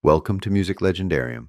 Welcome to Music Legendarium.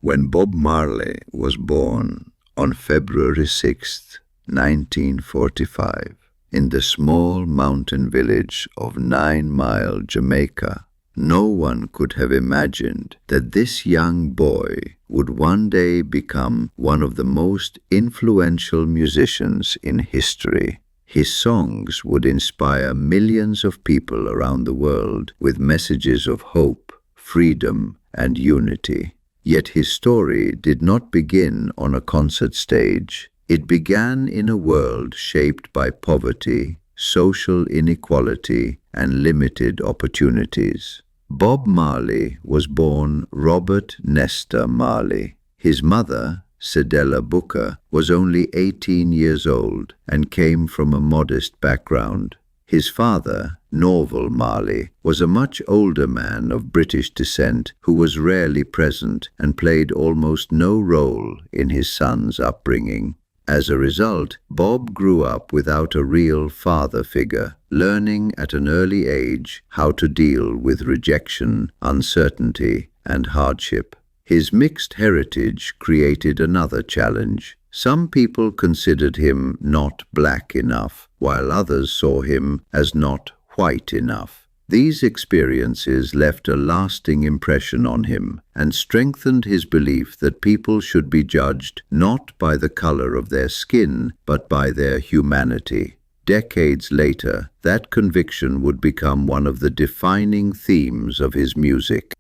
When Bob Marley was born on February 6, 1945, in the small mountain village of 9 Mile, Jamaica, no one could have imagined that this young boy would one day become one of the most influential musicians in history. His songs would inspire millions of people around the world with messages of hope, freedom, and unity. Yet his story did not begin on a concert stage. It began in a world shaped by poverty, social inequality, and limited opportunities. Bob Marley was born Robert Nesta Marley. His mother, Cedella Booker, was only 18 years old and came from a modest background. His father, Norval Marley, was a much older man of British descent who was rarely present and played almost no role in his son's upbringing. As a result, Bob grew up without a real father figure, learning at an early age how to deal with rejection, uncertainty, and hardship. His mixed heritage created another challenge. Some people considered him not black enough, while others saw him as not white enough. These experiences left a lasting impression on him and strengthened his belief that people should be judged not by the color of their skin, but by their humanity. Decades later, that conviction would become one of the defining themes of his music.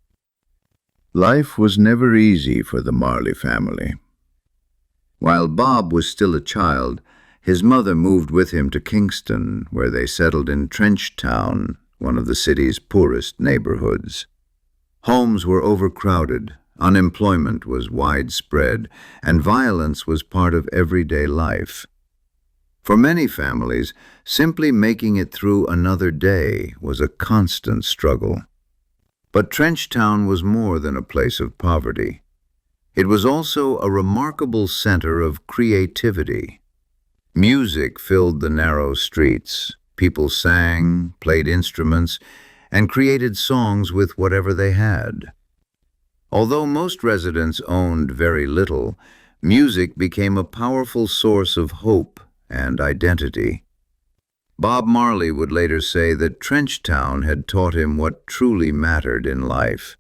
Life was never easy for the Marley family. While Bob was still a child, his mother moved with him to Kingston, where they settled in Trench Town, one of the city's poorest neighborhoods. Homes were overcrowded, unemployment was widespread, and violence was part of everyday life. For many families, simply making it through another day was a constant struggle. But Trench Town was more than a place of poverty. It was also a remarkable center of creativity. Music filled the narrow streets. People sang, played instruments, and created songs with whatever they had. Although most residents owned very little, music became a powerful source of hope and identity. Bob Marley would later say that Trench Town had taught him what truly mattered in life.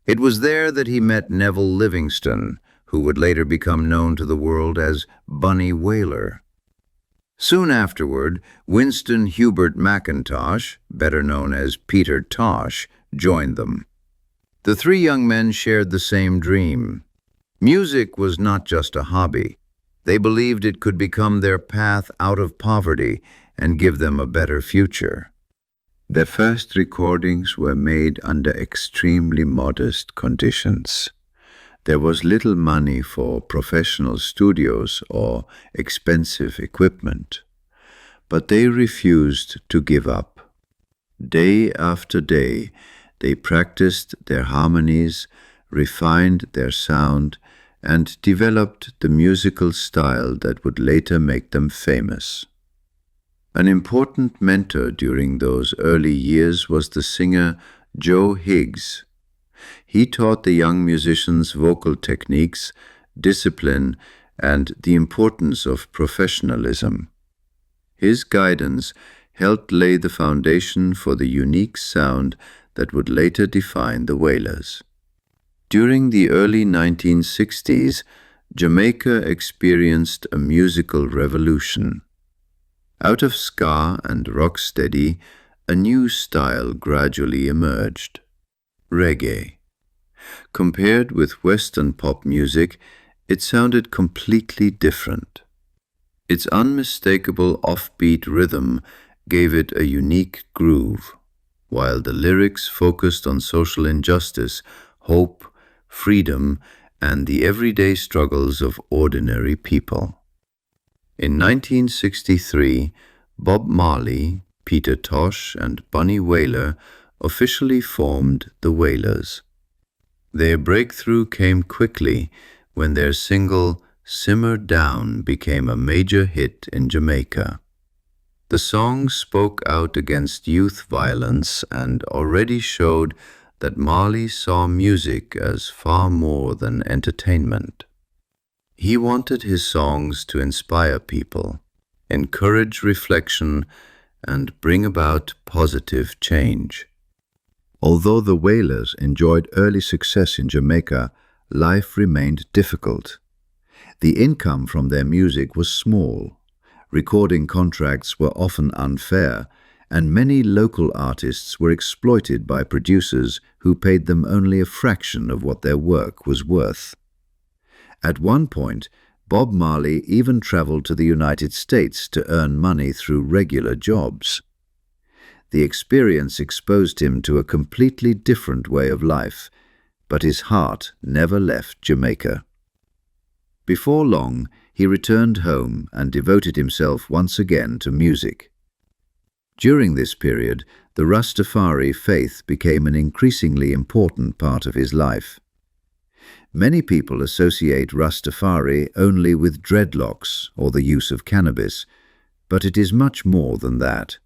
It was there that he met Neville Livingston, who would later become known to the world as Bunny Wailer. Soon afterward, Winston Hubert McIntosh, better known as Peter Tosh, joined them. The three young men shared the same dream. Music was not just a hobby. They believed it could become their path out of poverty and give them a better future. Their first recordings were made under extremely modest conditions. There was little money for professional studios or expensive equipment, but they refused to give up. Day after day, they practiced their harmonies, refined their sound, and developed the musical style that would later make them famous. An important mentor during those early years was the singer Joe Higgs. He taught the young musicians vocal techniques, discipline, and the importance of professionalism. His guidance helped lay the foundation for the unique sound that would later define the Wailers. During the early 1960s, Jamaica experienced a musical revolution. Out of ska and rocksteady, a new style gradually emerged: reggae. Compared with Western pop music, it sounded completely different. Its unmistakable offbeat rhythm gave it a unique groove, while the lyrics focused on social injustice, hope, freedom, and the everyday struggles of ordinary people. In 1963, Bob Marley, Peter Tosh, and Bunny Wailer officially formed the Wailers. Their breakthrough came quickly when their single "Simmer Down" became a major hit in Jamaica. The songs spoke out against youth violence and already showed that Marley saw music as far more than entertainment. He wanted his songs to inspire people, encourage reflection, and bring about positive change. Although the Wailers enjoyed early success in Jamaica, life remained difficult. The income from their music was small. Recording contracts were often unfair, and many local artists were exploited by producers who paid them only a fraction of what their work was worth. At one point, Bob Marley even traveled to the United States to earn money through regular jobs. The experience exposed him to a completely different way of life, but his heart never left Jamaica. Before long, he returned home and devoted himself once again to music. During this period, the Rastafari faith became an increasingly important part of his life. Many people associate Rastafari only with dreadlocks or the use of cannabis, but it is much more than that.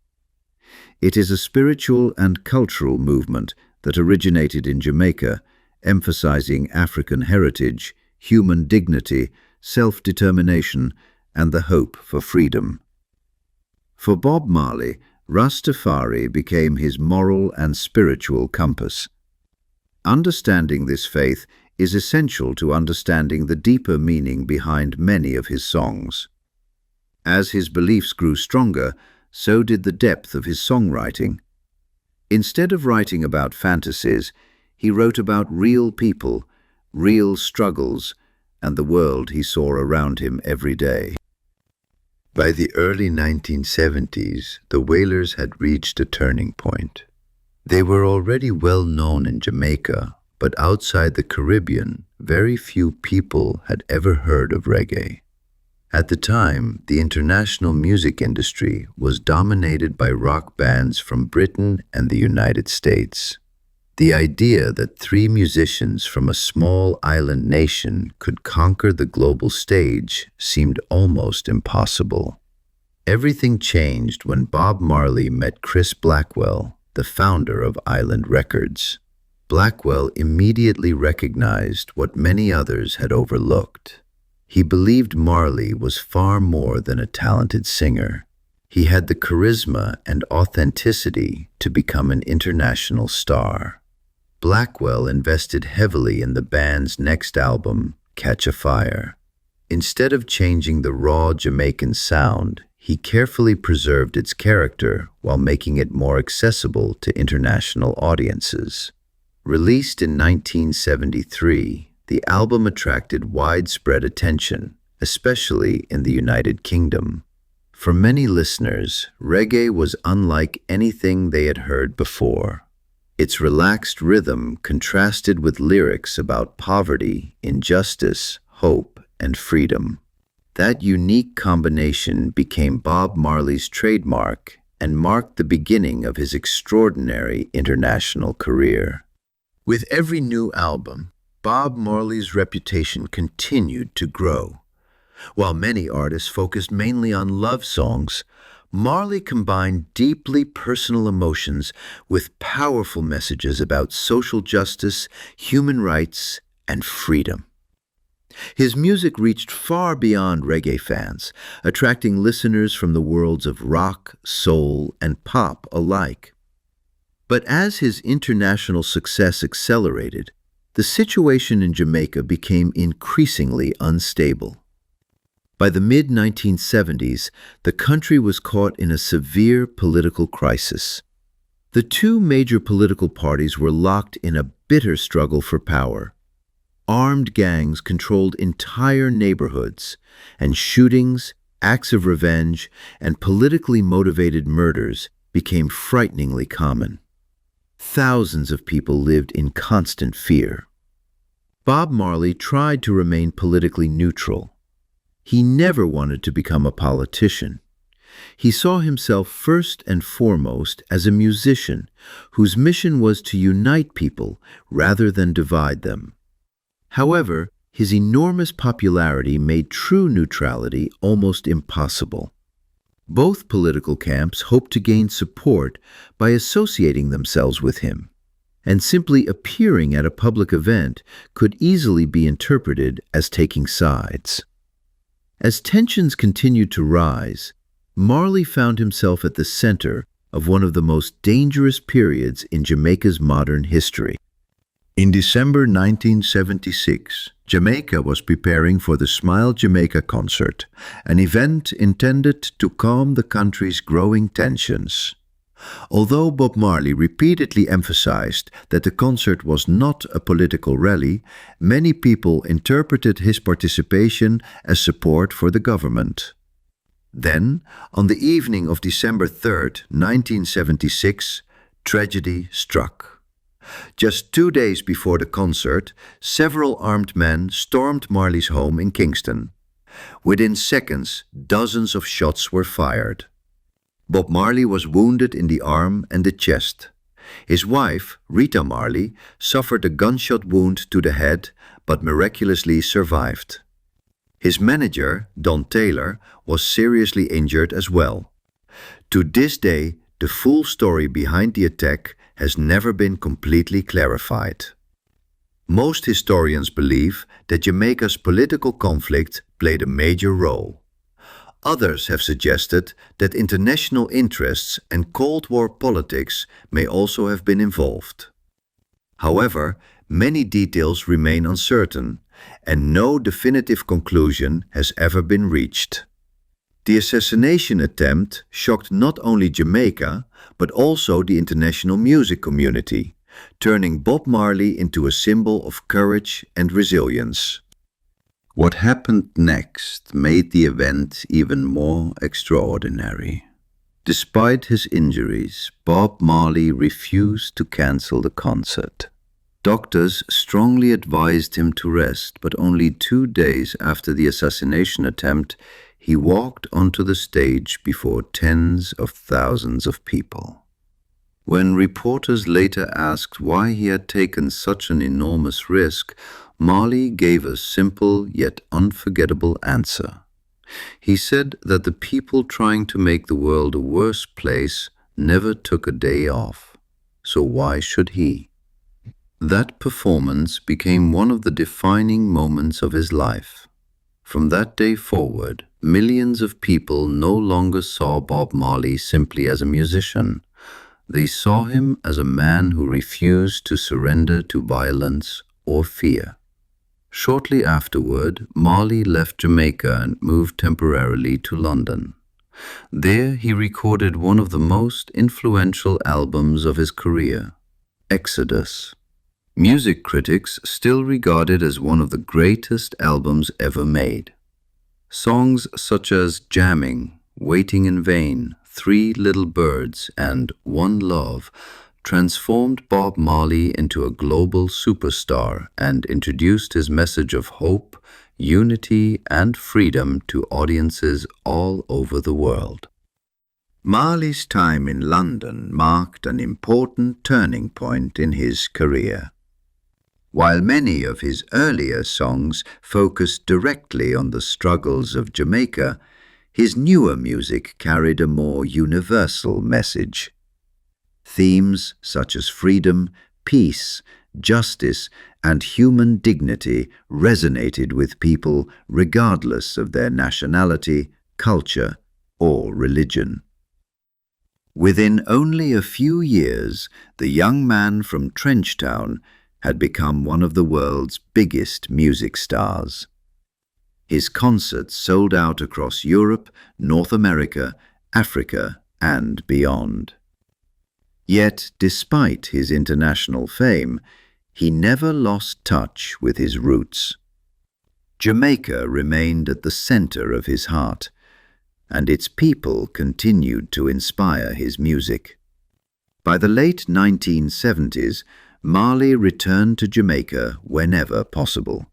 It is a spiritual and cultural movement that originated in Jamaica, emphasizing African heritage, human dignity, self-determination, and the hope for freedom. For Bob Marley, Rastafari became his moral and spiritual compass. Understanding this faith is essential to understanding the deeper meaning behind many of his songs. As his beliefs grew stronger, so did the depth of his songwriting. Instead of writing about fantasies, he wrote about real people, real struggles, and the world he saw around him every day. By the early 1970s, the Wailers had reached a turning point. They were already well known in Jamaica, but outside the Caribbean, very few people had ever heard of reggae. At the time, the international music industry was dominated by rock bands from Britain and the United States. The idea that three musicians from a small island nation could conquer the global stage seemed almost impossible. Everything changed when Bob Marley met Chris Blackwell, the founder of Island Records. Blackwell immediately recognized what many others had overlooked. He believed Marley was far more than a talented singer. He had the charisma and authenticity to become an international star. Blackwell invested heavily in the band's next album, Catch a Fire. Instead of changing the raw Jamaican sound, he carefully preserved its character while making it more accessible to international audiences. Released in 1973, the album attracted widespread attention, especially in the United Kingdom. For many listeners, reggae was unlike anything they had heard before. Its relaxed rhythm contrasted with lyrics about poverty, injustice, hope, and freedom. That unique combination became Bob Marley's trademark and marked the beginning of his extraordinary international career. With every new album, Bob Marley's reputation continued to grow. While many artists focused mainly on love songs, Marley combined deeply personal emotions with powerful messages about social justice, human rights, and freedom. His music reached far beyond reggae fans, attracting listeners from the worlds of rock, soul, and pop alike. But as his international success accelerated, the situation in Jamaica became increasingly unstable. By the mid-1970s, the country was caught in a severe political crisis. The two major political parties were locked in a bitter struggle for power. Armed gangs controlled entire neighborhoods, and shootings, acts of revenge, and politically motivated murders became frighteningly common. Thousands of people lived in constant fear. Bob Marley tried to remain politically neutral. He never wanted to become a politician. He saw himself first and foremost as a musician whose mission was to unite people rather than divide them. However, his enormous popularity made true neutrality almost impossible. Both political camps hoped to gain support by associating themselves with him, and simply appearing at a public event could easily be interpreted as taking sides. As tensions continued to rise, Marley found himself at the center of one of the most dangerous periods in Jamaica's modern history. In December 1976, Jamaica was preparing for the Smile Jamaica concert, an event intended to calm the country's growing tensions. Although Bob Marley repeatedly emphasized that the concert was not a political rally, many people interpreted his participation as support for the government. Then, on the evening of December 3, 1976, tragedy struck. Just 2 days before the concert, several armed men stormed Marley's home in Kingston. Within seconds, dozens of shots were fired. Bob Marley was wounded in the arm and the chest. His wife, Rita Marley, suffered a gunshot wound to the head, but miraculously survived. His manager, Don Taylor, was seriously injured as well. To this day, the full story behind the attack has never been completely clarified. Most historians believe that Jamaica's political conflict played a major role. Others have suggested that international interests and Cold War politics may also have been involved. However, many details remain uncertain, and no definitive conclusion has ever been reached. The assassination attempt shocked not only Jamaica, but also the international music community, turning Bob Marley into a symbol of courage and resilience. What happened next made the event even more extraordinary. Despite his injuries, Bob Marley refused to cancel the concert. Doctors strongly advised him to rest, but only 2 days after the assassination attempt, he walked onto the stage before tens of thousands of people. When reporters later asked why he had taken such an enormous risk, Marley gave a simple yet unforgettable answer. He said that the people trying to make the world a worse place never took a day off, so why should he? That performance became one of the defining moments of his life. From that day forward, millions of people no longer saw Bob Marley simply as a musician. They saw him as a man who refused to surrender to violence or fear. Shortly afterward, Marley left Jamaica and moved temporarily to London. There he recorded one of the most influential albums of his career, Exodus. Music critics still regard it as one of the greatest albums ever made. Songs such as Jamming, Waiting in Vain, Three Little Birds, and One Love transformed Bob Marley into a global superstar and introduced his message of hope, unity, and freedom to audiences all over the world. Marley's time in London marked an important turning point in his career. While many of his earlier songs focused directly on the struggles of Jamaica, his newer music carried a more universal message. Themes such as freedom, peace, justice, and human dignity resonated with people regardless of their nationality, culture, or religion. Within only a few years, the young man from Trenchtown had become one of the world's biggest music stars. His concerts sold out across Europe, North America, Africa, and beyond. Yet, despite his international fame, he never lost touch with his roots. Jamaica remained at the center of his heart, and its people continued to inspire his music. By the late 1970s, Marley returned to Jamaica whenever possible.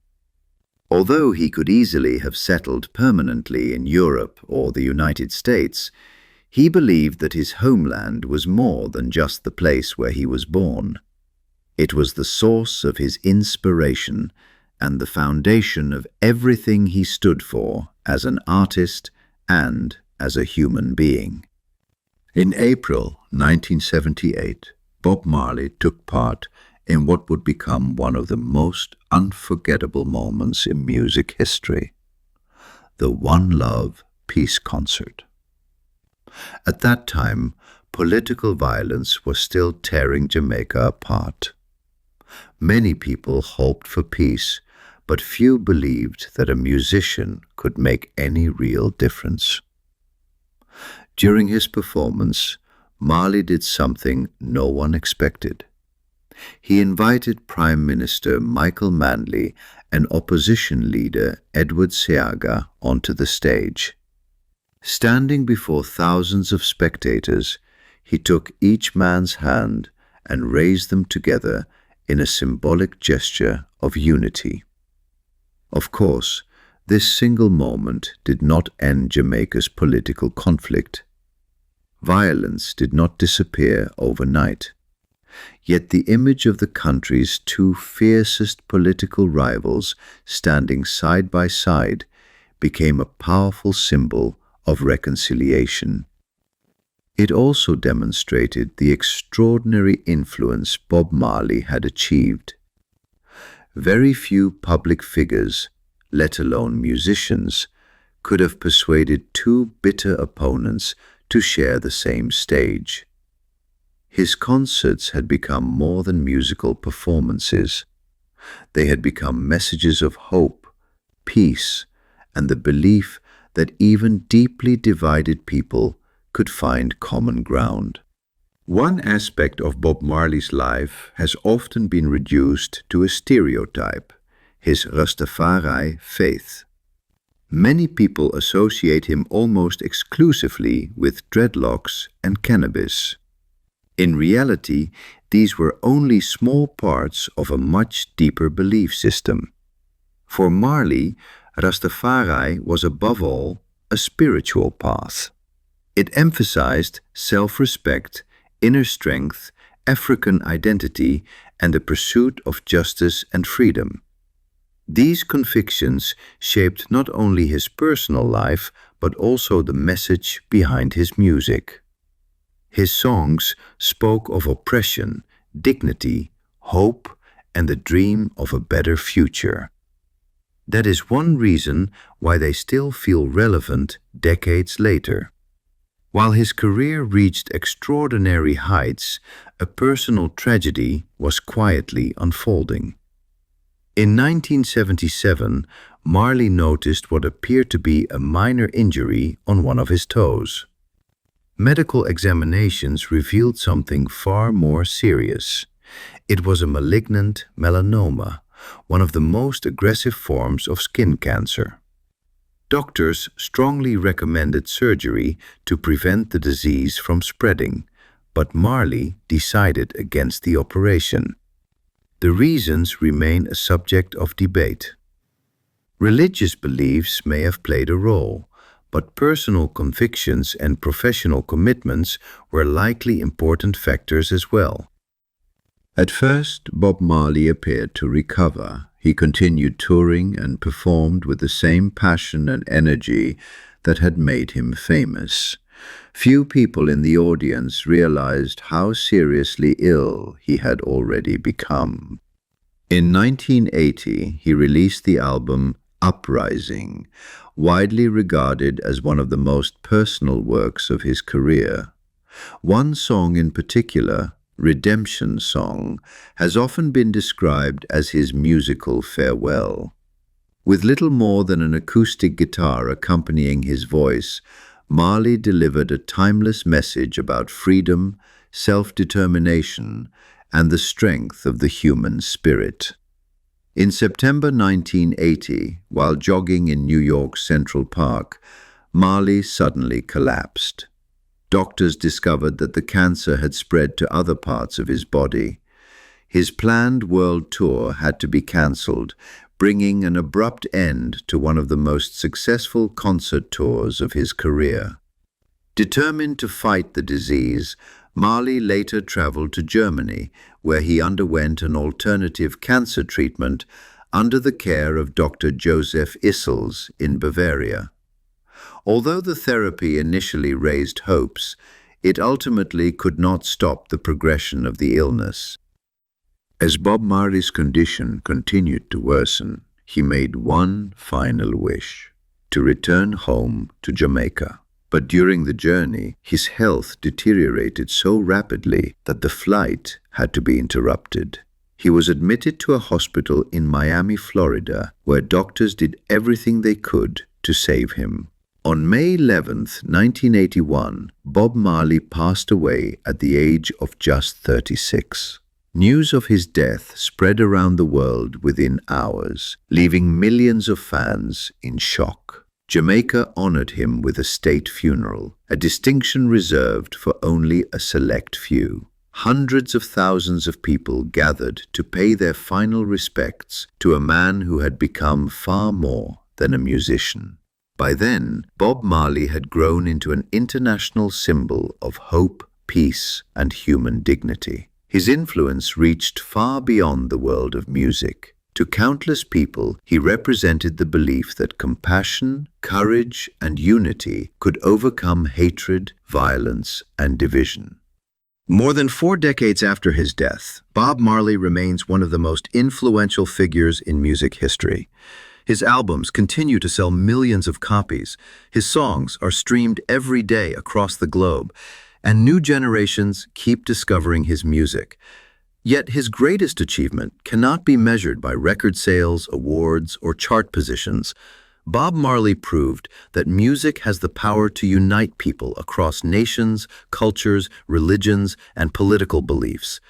Although he could easily have settled permanently in Europe or the United States, he believed that his homeland was more than just the place where he was born. It was the source of his inspiration and the foundation of everything he stood for as an artist and as a human being. In April 1978, Bob Marley took part in what would become one of the most unforgettable moments in music history, the One Love Peace Concert. At that time, political violence was still tearing Jamaica apart. Many people hoped for peace, but few believed that a musician could make any real difference. During his performance, Marley did something no one expected. He invited Prime Minister Michael Manley and opposition leader Edward Seaga onto the stage. Standing before thousands of spectators, he took each man's hand and raised them together in a symbolic gesture of unity. Of course, this single moment did not end Jamaica's political conflict. Violence did not disappear overnight. Yet the image of the country's two fiercest political rivals standing side by side became a powerful symbol of reconciliation. It also demonstrated the extraordinary influence Bob Marley had achieved. Very few public figures, let alone musicians, could have persuaded two bitter opponents to share the same stage. His concerts had become more than musical performances. They had become messages of hope, peace, and the belief that even deeply divided people could find common ground. One aspect of Bob Marley's life has often been reduced to a stereotype, his Rastafari faith. Many people associate him almost exclusively with dreadlocks and cannabis. In reality, these were only small parts of a much deeper belief system. For Marley, Rastafari was above all a spiritual path. It emphasized self-respect, inner strength, African identity, and the pursuit of justice and freedom. These convictions shaped not only his personal life, but also the message behind his music. His songs spoke of oppression, dignity, hope, and the dream of a better future. That is one reason why they still feel relevant decades later. While his career reached extraordinary heights, a personal tragedy was quietly unfolding. In 1977, Marley noticed what appeared to be a minor injury on one of his toes. Medical examinations revealed something far more serious. It was a malignant melanoma, one of the most aggressive forms of skin cancer. Doctors strongly recommended surgery to prevent the disease from spreading, but Marley decided against the operation. The reasons remain a subject of debate. Religious beliefs may have played a role, but personal convictions and professional commitments were likely important factors as well. At first, Bob Marley appeared to recover. He continued touring and performed with the same passion and energy that had made him famous. Few people in the audience realized how seriously ill he had already become. In 1980, he released the album Uprising, widely regarded as one of the most personal works of his career. One song in particular, Redemption Song, has often been described as his musical farewell. With little more than an acoustic guitar accompanying his voice, Marley delivered a timeless message about freedom, self-determination, and the strength of the human spirit. In September 1980, while jogging in New York's Central Park, Marley suddenly collapsed. Doctors discovered that the cancer had spread to other parts of his body. His planned world tour had to be cancelled, bringing an abrupt end to one of the most successful concert tours of his career. Determined to fight the disease, Marley later traveled to Germany, where he underwent an alternative cancer treatment under the care of Dr. Joseph Issels in Bavaria. Although the therapy initially raised hopes, it ultimately could not stop the progression of the illness. As Bob Marley's condition continued to worsen, he made one final wish: to return home to Jamaica. But during the journey, his health deteriorated so rapidly that the flight had to be interrupted. He was admitted to a hospital in Miami, Florida, where doctors did everything they could to save him. On May 11th, 1981, Bob Marley passed away at the age of just 36. News of his death spread around the world within hours, leaving millions of fans in shock. Jamaica honored him with a state funeral, a distinction reserved for only a select few. Hundreds of thousands of people gathered to pay their final respects to a man who had become far more than a musician. By then, Bob Marley had grown into an international symbol of hope, peace, and human dignity. His influence reached far beyond the world of music. To countless people, he represented the belief that compassion, courage, and unity could overcome hatred, violence, and division. More than 4 decades after his death, Bob Marley remains one of the most influential figures in music history. His albums continue to sell millions of copies. His songs are streamed every day across the globe, and new generations keep discovering his music. Yet his greatest achievement cannot be measured by record sales, awards, or chart positions. Bob Marley proved that music has the power to unite people across nations, cultures, religions, and political beliefs.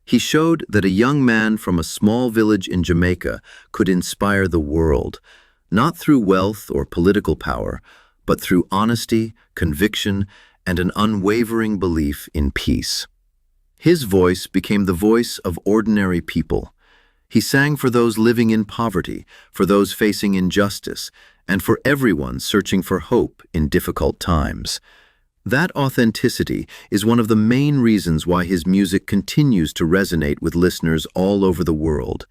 He showed that a young man from a small village in Jamaica could inspire the world, not through wealth or political power, but through honesty, conviction, and an unwavering belief in peace. His voice became the voice of ordinary people. He sang for those living in poverty, for those facing injustice, and for everyone searching for hope in difficult times. That authenticity is one of the main reasons why his music continues to resonate with listeners all over the world.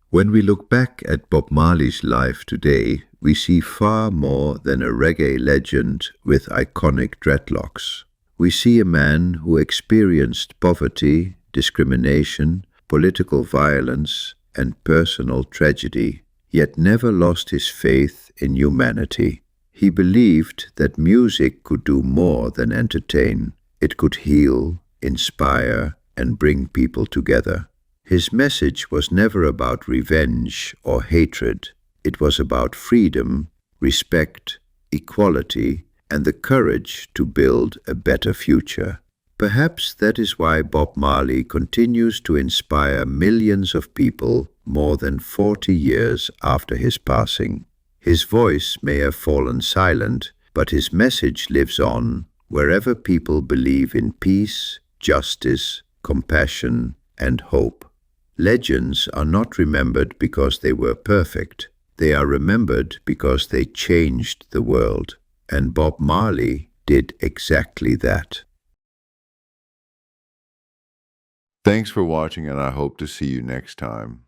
When we look back at Bob Marley's life today, we see far more than a reggae legend with iconic dreadlocks. We see a man who experienced poverty, discrimination, political violence, and personal tragedy, yet never lost his faith in humanity. He believed that music could do more than entertain. It could heal, inspire, and bring people together. His message was never about revenge or hatred. It was about freedom, respect, equality, and the courage to build a better future. Perhaps that is why Bob Marley continues to inspire millions of people more than 40 years after his passing. His voice may have fallen silent, but his message lives on wherever people believe in peace, justice, compassion, and hope. Legends are not remembered because they were perfect. They are remembered because they changed the world. And Bob Marley did exactly that. Thanks for watching, and I hope to see you next time.